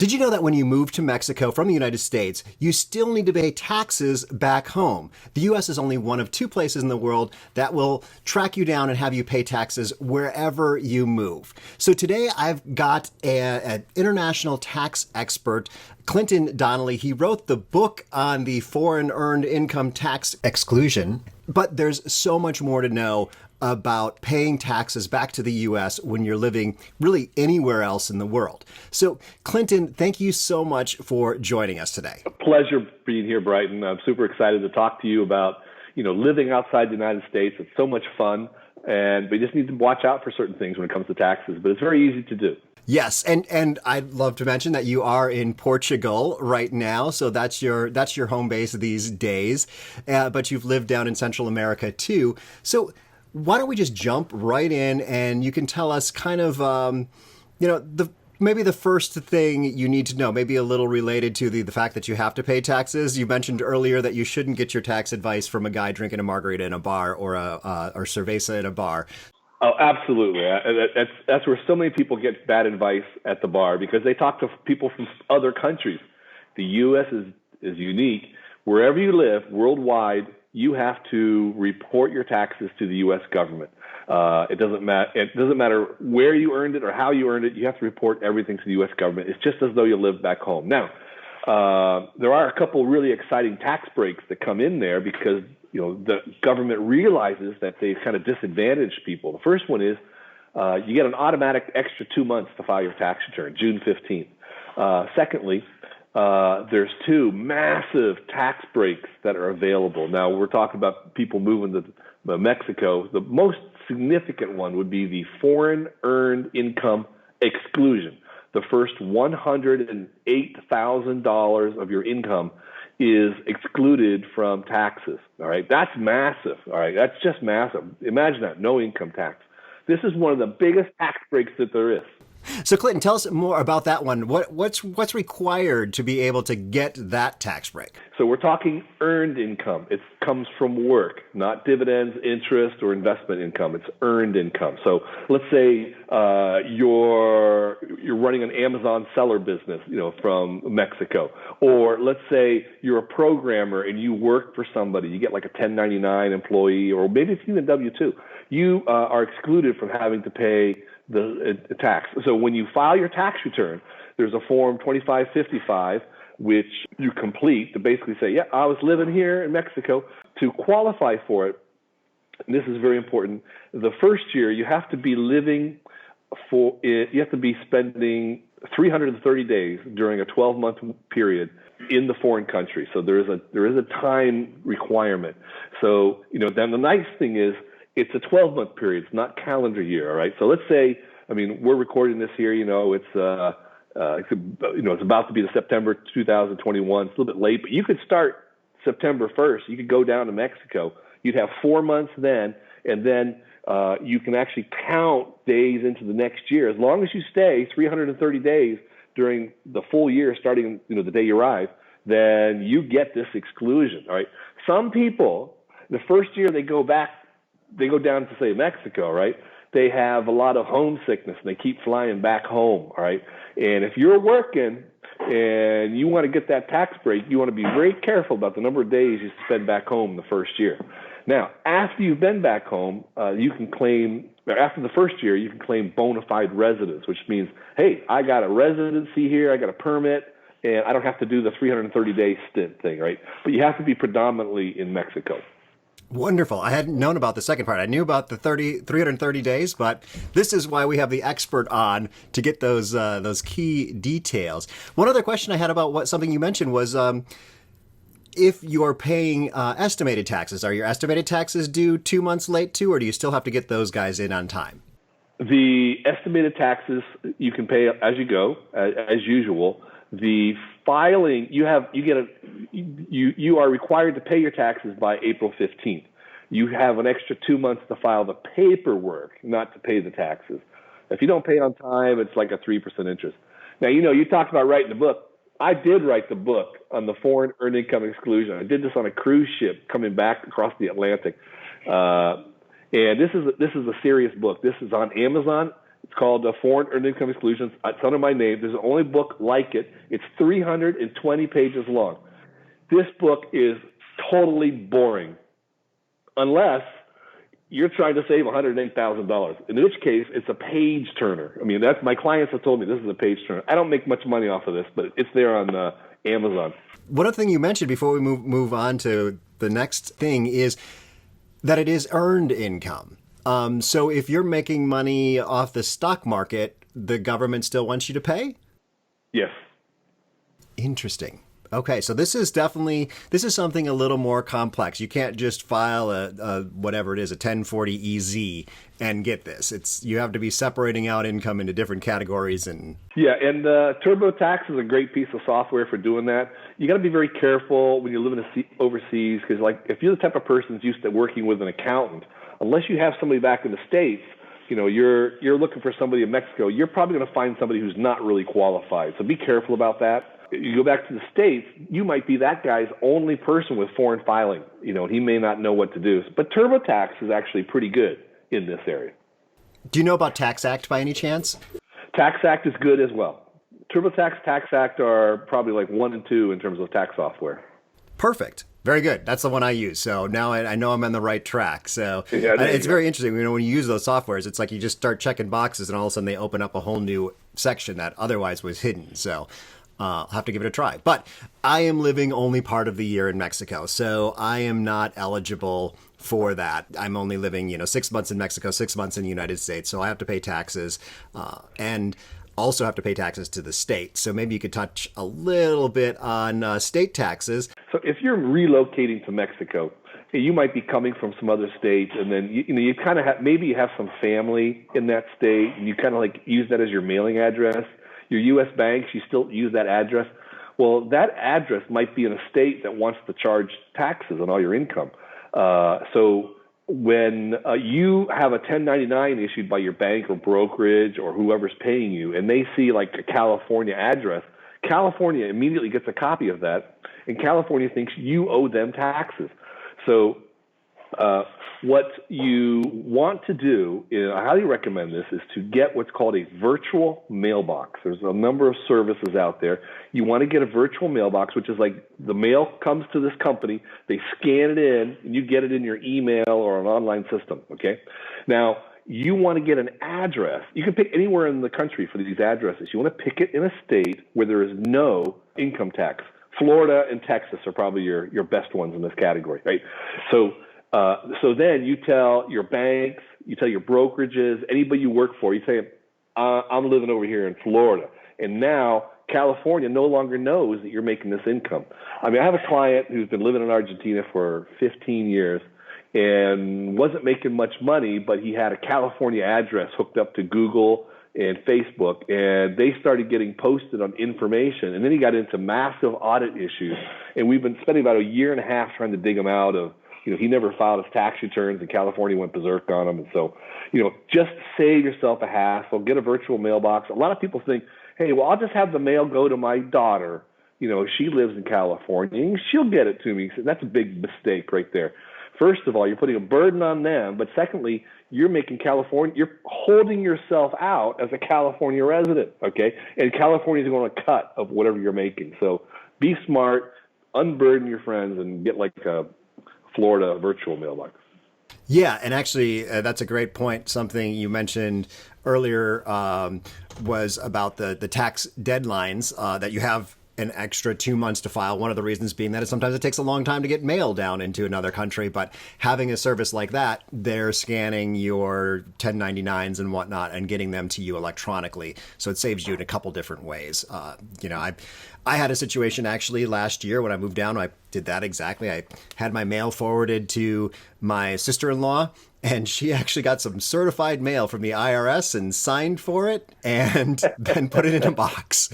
Did you know that when you move to Mexico from the United States, you still need to pay taxes back home? The U.S. is only one of two places in the world that will track you down and have you pay taxes wherever you move. So today I've got an international tax expert, Clinton Donnelly. He wrote the book on the foreign earned income tax exclusion, but there's so much more to know about paying taxes back to the U.S. when you're living really anywhere else in the world. So, Clinton, thank you so much for joining us today. A pleasure being here, Brighton. I'm super excited to talk to you about, living outside the United States. It's so much fun, and we just need to watch out for certain things when it comes to taxes, but it's very easy to do. Yes, and I'd love to mention that you are in Portugal right now, so that's your home base these days, but you've lived down in Central America too. So why don't we just jump right in, and you can tell us kind of, maybe the first thing you need to know, maybe a little related to the fact that you have to pay taxes. You mentioned earlier that you shouldn't get your tax advice from a guy drinking a margarita in a bar or or cerveza in a bar. Oh, absolutely. That's where so many people get bad advice at the bar, because they talk to people from other countries. The U.S. is unique. Wherever you live worldwide, you have to report your taxes to the U.S. government. It doesn't matter where you earned it or how you earned it. You have to report everything to the U.S. government. It's just as though you live back home. Now, there are a couple really exciting tax breaks that come in there because the government realizes that they kind of disadvantage people. The first one is you get an automatic extra 2 months to file your tax return, June 15th. Secondly, there's two massive tax breaks that are available. Now, we're talking about people moving to Mexico. The most significant one would be the foreign earned income exclusion. The first $108,000 of your income is excluded from taxes. All right, that's massive. All right, that's just massive. Imagine that, no income tax. This is one of the biggest tax breaks that there is. So, Clinton, tell us more about that one. What's required to be able to get that tax break? So we're talking earned income. It comes from work, not dividends, interest, or investment income. It's earned income. So let's say you're running an Amazon seller business, from Mexico, or let's say you're a programmer and you work for somebody. You get like a 1099 employee, or maybe it's even W-2. You are excluded from having to pay the tax. So when you file your tax return, there's a form 2555, which you complete to basically say, yeah, I was living here in Mexico. To qualify for it, and this is very important, the first year you have to be spending 330 days during a 12-month period in the foreign country. So there is a time requirement. So, then the nice thing is, it's a 12-month period. It's not calendar year, all right? So let's say, we're recording this here, it's about to be the September 2021. It's a little bit late, but you could start September 1st. You could go down to Mexico. You'd have 4 months then, and then you can actually count days into the next year. As long as you stay 330 days during the full year, starting, the day you arrive, then you get this exclusion, all right? Some people, the first year they go down to, say, Mexico, right? They have a lot of homesickness and they keep flying back home, all right? And if you're working and you want to get that tax break, you want to be very careful about the number of days you spend back home the first year. Now, after you've been back home, after the first year, you can claim bona fide residence, which means, hey, I got a residency here, I got a permit, and I don't have to do the 330-day stint thing, right? But you have to be predominantly in Mexico. Wonderful. I hadn't known about the second part. I knew about the 330 days, but this is why we have the expert on to get those key details. One other question I had about something you mentioned was if you are paying estimated taxes, are your estimated taxes due 2 months late too, or do you still have to get those guys in on time? The estimated taxes you can pay as you go, as usual. The filing, you are required to pay your taxes by April 15th. You have an extra 2 months to file the paperwork, not to pay the taxes. If you don't pay on time, it's like a 3% interest. Now, you talked about writing the book. I did write the book on the foreign earned income exclusion. I did this on a cruise ship coming back across the Atlantic. And this is a serious book. This is on Amazon. It's called Foreign Earned Income Exclusion. It's under my name. There's the only book like it. It's 320 pages long. This book is totally boring, unless you're trying to save $108,000, in which case it's a page turner. I mean, that's my clients have told me this is a page turner. I don't make much money off of this, but it's there on Amazon. One other thing you mentioned before we move on to the next thing is that it is earned income. So if you're making money off the stock market, the government still wants you to pay? Yes. Interesting. Okay, so this is something a little more complex. You can't just file a whatever it is, a 1040 EZ and get this. You have to be separating out income into different categories and TurboTax is a great piece of software for doing that. You got to be very careful when you're living overseas, because like if you're the type of person who's used to working with an accountant, unless you have somebody back in the States, you're looking for somebody in Mexico, you're probably going to find somebody who's not really qualified. So be careful about that. You go back to the States, you might be that guy's only person with foreign filing. He may not know what to do. But TurboTax is actually pretty good in this area. Do you know about Tax Act by any chance? Tax Act is good as well. TurboTax, Tax Act are probably like 1 and 2 in terms of tax software. Perfect. Very good. That's the one I use. So now I know I'm on the right track. So yeah, it's very interesting. When you use those softwares, it's like you just start checking boxes and all of a sudden they open up a whole new section that otherwise was hidden. So I'll have to give it a try. But I am living only part of the year in Mexico, so I am not eligible for that. I'm only living, 6 months in Mexico, 6 months in the United States, so I have to pay taxes and also have to pay taxes to the state. So maybe you could touch a little bit on state taxes. So if you're relocating to Mexico, you might be coming from some other state, and then you kind of maybe you have some family in that state, and you kind of like use that as your mailing address. Your U.S. banks, you still use that address. Well, that address might be in a state that wants to charge taxes on all your income. So when you have a 1099 issued by your bank or brokerage or whoever's paying you, and they see like a California address, California immediately gets a copy of that, and California thinks you owe them taxes. So what you want to do, I highly recommend this, is to get what's called a virtual mailbox. There's a number of services out there. You want to get a virtual mailbox, which is like the mail comes to this company, they scan it in, and you get it in your email or an online system, okay? Now, you want to get an address. You can pick anywhere in the country for these addresses. You want to pick it in a state where there is no income tax. Florida and Texas are probably your best ones in this category, right? So then you tell your banks, you tell your brokerages, anybody you work for, you say, I'm living over here in Florida. And now California no longer knows that you're making this income. I mean, I have a client who's been living in Argentina for 15 years and wasn't making much money, but he had a California address hooked up to Google and Facebook, and they started getting posted on information. And then he got into massive audit issues. And we've been spending about a year and a half trying to dig him out of, he never filed his tax returns, and California went berserk on him. And so, just save yourself a hassle, get a virtual mailbox. A lot of people think, hey, well, I'll just have the mail go to my daughter. She lives in California, and she'll get it to me. So that's a big mistake right there. First of all, you're putting a burden on them. But secondly, you're holding yourself out as a California resident, okay? And California is going to cut of whatever you're making. So be smart, unburden your friends, and get like a Florida virtual mailbox. Yeah, and actually, that's a great point. Something you mentioned earlier was about the tax deadlines, that you have an extra 2 months to file. One of the reasons being that sometimes it takes a long time to get mail down into another country. But having a service like that, they're scanning your 1099s and whatnot and getting them to you electronically. So it saves you in a couple different ways. I had a situation actually last year when I moved down. I did that exactly. I had my mail forwarded to my sister-in-law, and she actually got some certified mail from the IRS and signed for it and then put it in a box.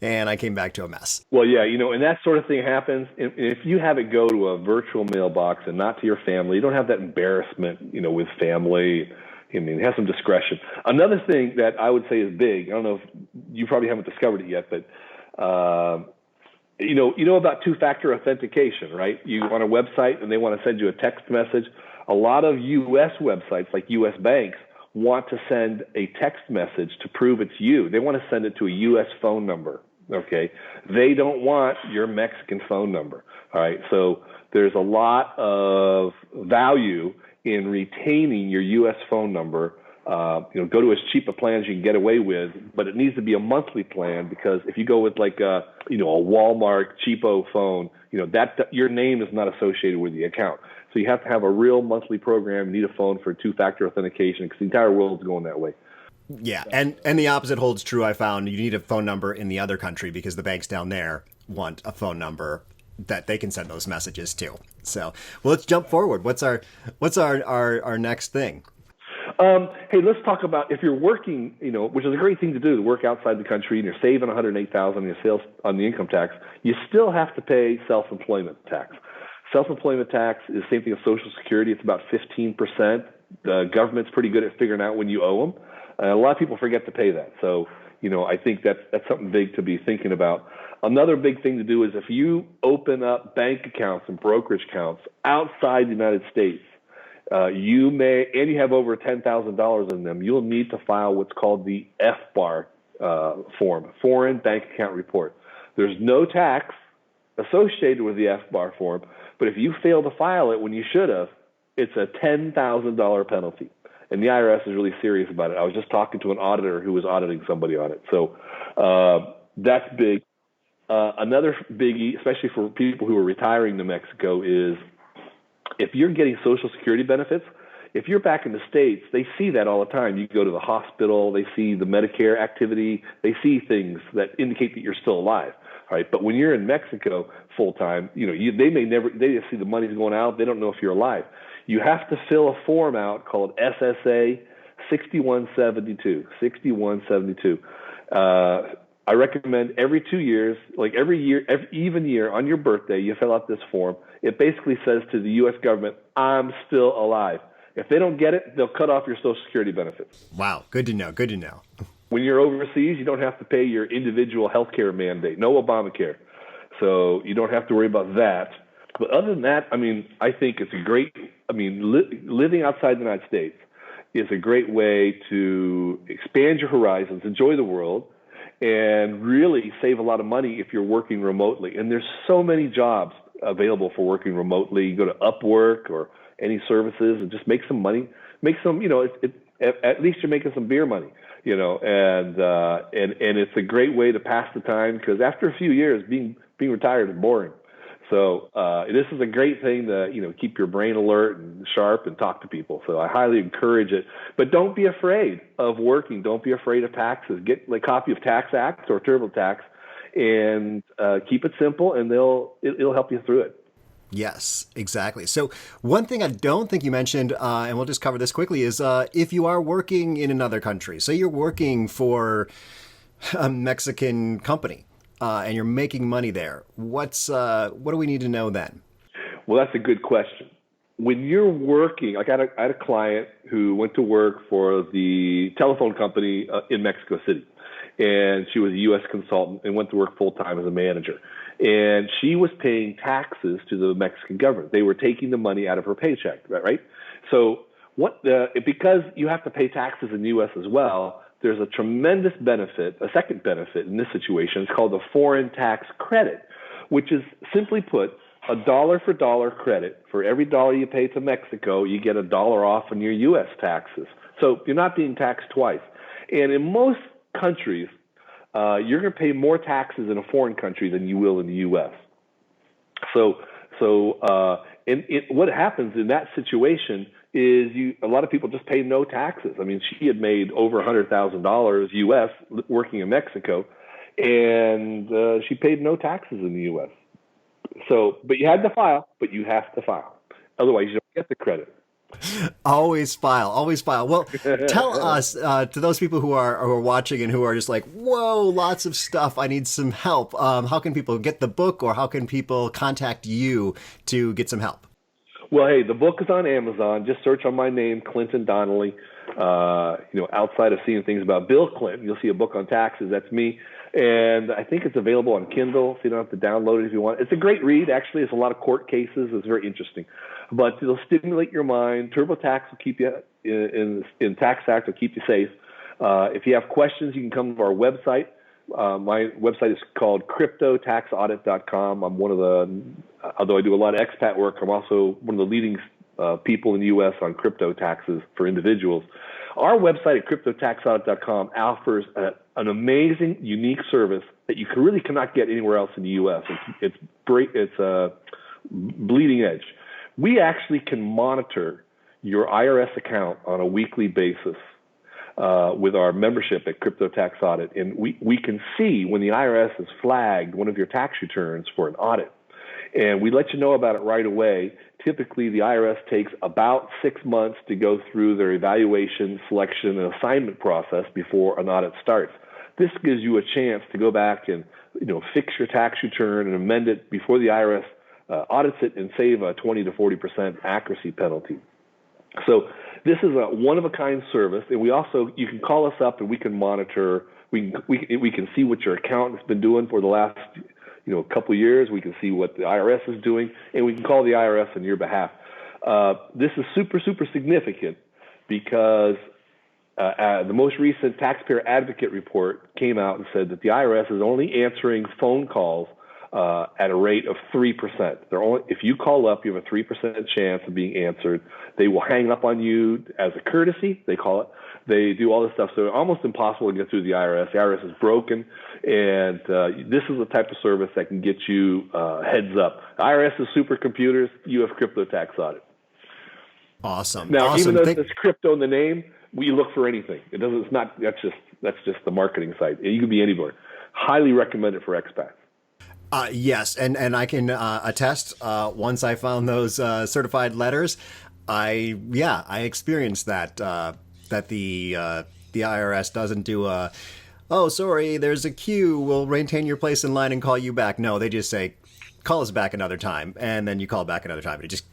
And I came back to a mess. Well, yeah, and that sort of thing happens. If you have it go to a virtual mailbox and not to your family, you don't have that embarrassment, with family. Have some discretion. Another thing that I would say is big, I don't know if you probably haven't discovered it yet, but you know about two-factor authentication, right? You on a website and they want to send you a text message. A lot of U.S. websites, like U.S. banks, want to send a text message to prove it's you. They want to send it to a U.S. phone number. Okay. They don't want your Mexican phone number. All right. So there's a lot of value in retaining your U.S. phone number. Go to as cheap a plan as you can get away with, but it needs to be a monthly plan, because if you go with like a Walmart cheapo phone, that your name is not associated with the account. So you have to have a real monthly program. You need a phone for two-factor authentication, because the entire world's going that way. Yeah, and the opposite holds true. I found you need a phone number in the other country because the banks down there want a phone number that they can send those messages to. So, well, let's jump forward. What's our next thing? Hey, let's talk about if you're working, which is a great thing to work outside the country, and you're saving $108,000 on your sales on the income tax. You still have to pay self-employment tax. Self-employment tax is the same thing as Social Security. It's about 15%. The government's pretty good at figuring out when you owe them. A lot of people forget to pay that. So, I think that's something big to be thinking about. Another big thing to do is if you open up bank accounts and brokerage accounts outside the United States, you have over $10,000 in them, you'll need to file what's called the FBAR form, Foreign Bank Account Report. There's no tax associated with the FBAR form, but if you fail to file it when you should have, it's a $10,000 penalty. And the IRS is really serious about it. I was just talking to an auditor who was auditing somebody on it. So that's big. Another biggie, especially for people who are retiring to Mexico, is if you're getting Social Security benefits, if you're back in the States, they see that all the time. You go to the hospital, they see the Medicare activity, they see things that indicate that you're still alive. All right, but when you're in Mexico full time, they just see the money's going out. They don't know if you're alive. You have to fill a form out called SSA 6172. 6172. I recommend every 2 years, like every even year on your birthday, you fill out this form. It basically says to the U.S. government, I'm still alive. If they don't get it, they'll cut off your Social Security benefits. Wow. Good to know. Good to know. When you're overseas, you don't have to pay your individual health care mandate. No Obamacare. So you don't have to worry about that. But other than that, I think it's a great, living outside the United States is a great way to expand your horizons, enjoy the world, and really save a lot of money if you're working remotely. And there's so many jobs available for working remotely. You go to Upwork or any services and just make some money. Make some, at least you're making some beer money, and it's a great way to pass the time, because after a few years, being retired is boring. So this is a great thing to, keep your brain alert and sharp and talk to people. So I highly encourage it. But don't be afraid of working. Don't be afraid of taxes. Get a copy of Tax Act or TurboTax and keep it simple, and it'll help you through it. Yes, exactly. So one thing I don't think you mentioned, and we'll just cover this quickly, is if you are working in another country, so you're working for a Mexican company, and you're making money there, what do we need to know then? Well, that's a good question. When you're working, like I had a client who went to work for the telephone company in Mexico City, and she was a U.S. consultant and went to work full-time as a manager. And she was paying taxes to the Mexican government. They were taking the money out of her paycheck, right? So because you have to pay taxes in the U.S. as well, there's a tremendous benefit, a second benefit in this situation. It's called the foreign tax credit, which is simply put a dollar for dollar credit. For every dollar you pay to Mexico, you get $1 off on your U.S. taxes. So you're not being taxed twice. And in most countries, you're going to pay more taxes in a foreign country than you will in the U.S. So what happens in that situation is a lot of people just pay no taxes. She had made over $100,000 U.S. working in Mexico, and she paid no taxes in the U.S. So, but you have to file. Otherwise, you don't get the credit. Always file. Well, tell us, to those people who are watching and who are just like, whoa, lots of stuff, I need some help. How can people get the book, or how can people contact you to get some help? Well, hey, the book is on Amazon. Just search on my name, Clinton Donnelly. Outside of seeing things about Bill Clinton, you'll see a book on taxes. That's me. And I think it's available on Kindle, so you don't have to download it if you want. It's a great read, actually. It's a lot of court cases. It's very interesting. But it'll stimulate your mind. TurboTax will keep you in tax act will keep you safe. If you have questions, you can come to our website. My website is called cryptotaxaudit.com. I'm although I do a lot of expat work, I'm also one of the leading people in the U.S. on crypto taxes for individuals. Our website at cryptotaxaudit.com offers an amazing, unique service that you really cannot get anywhere else in the U.S. It's bleeding edge. We actually can monitor your IRS account on a weekly basis with our membership at Crypto Tax Audit, and we can see when the IRS has flagged one of your tax returns for an audit, and we let you know about it right away. Typically, the IRS takes about 6 months to go through their evaluation, selection, and assignment process before an audit starts. This gives you a chance to go back and fix your tax return and amend it before the IRS audits it and save a 20 to 40% accuracy penalty. So this is a one-of-a-kind service, and you can call us up and we can monitor. We can see what your account has been doing for the last couple of years. We can see what the IRS is doing, and we can call the IRS on your behalf. This is super, super significant because the most recent Taxpayer Advocate report came out and said that the IRS is only answering phone calls at a rate of 3%. If you call up, you have a 3% chance of being answered. They will hang up on you as a courtesy, they call it. They do all this stuff, so it's almost impossible to get through the IRS. The IRS is broken, and this is the type of service that can get you heads up. The IRS is supercomputers. You have Crypto Tax Audit. Awesome. Now, awesome. Even though there's crypto in the name, we look for anything. It doesn't. It's not. That's just the marketing site. You can be anywhere. Highly recommend it for expats. Yes, and I can attest. Once I found those certified letters, I experienced that that the IRS doesn't do oh, sorry, there's a queue. We'll maintain your place in line and call you back. No, they just say, call us back another time, and then you call back another time. And it just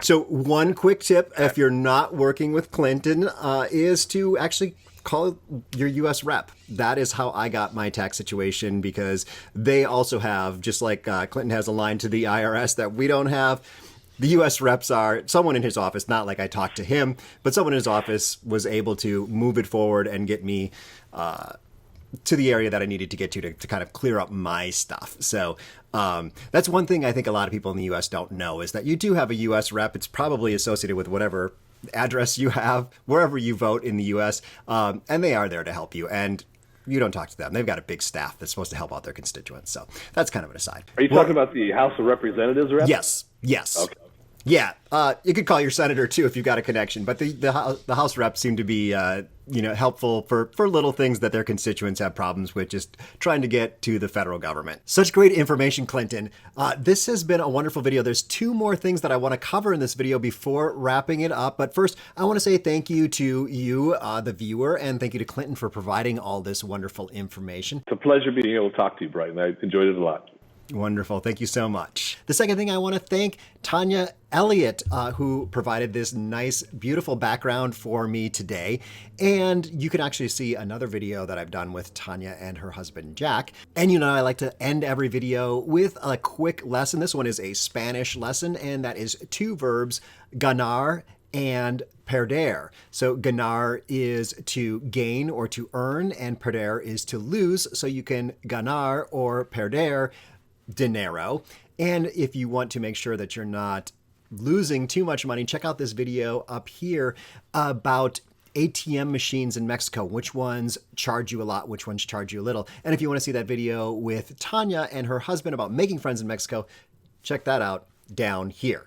so one quick tip, if you're not working with Clinton, is to actually call your U.S. rep. That is how I got my tax situation, because they also have, just like Clinton has a line to the IRS that we don't have, the U.S. reps are someone in his office, not like I talked to him, but someone in his office was able to move it forward and get me to the area that I needed to get to kind of clear up my stuff. So that's one thing I think a lot of people in the U.S. don't know, is that you do have a U.S. rep. It's probably associated with whatever address you have, wherever you vote in the U.S., and they are there to help you. And you don't talk to them. They've got a big staff that's supposed to help out their constituents. So that's kind of an aside. Are you talking about the House of Representatives rep? Yes. Okay. Yeah, you could call your senator too if you've got a connection, but the House reps seem to be helpful for little things that their constituents have problems with, just trying to get to the federal government. Such great information, Clinton. This has been a wonderful video. There's two more things that I want to cover in this video before wrapping it up. But first, I want to say thank you to you, the viewer, and thank you to Clinton for providing all this wonderful information. It's a pleasure being able to talk to you, Brian. I enjoyed it a lot. Wonderful. Thank you so much. The second thing, I want to thank Tanya Elliott, who provided this nice, beautiful background for me today. And you can actually see another video that I've done with Tanya and her husband, Jack. And I like to end every video with a quick lesson. This one is a Spanish lesson, and that is two verbs, ganar and perder. So ganar is to gain or to earn, and perder is to lose. So you can ganar or perder dinero. And if you want to make sure that you're not losing too much money, check out this video up here about ATM machines in Mexico. Which ones charge you a lot, which ones charge you a little. And if you want to see that video with Tanya and her husband about making friends in Mexico, check that out down here.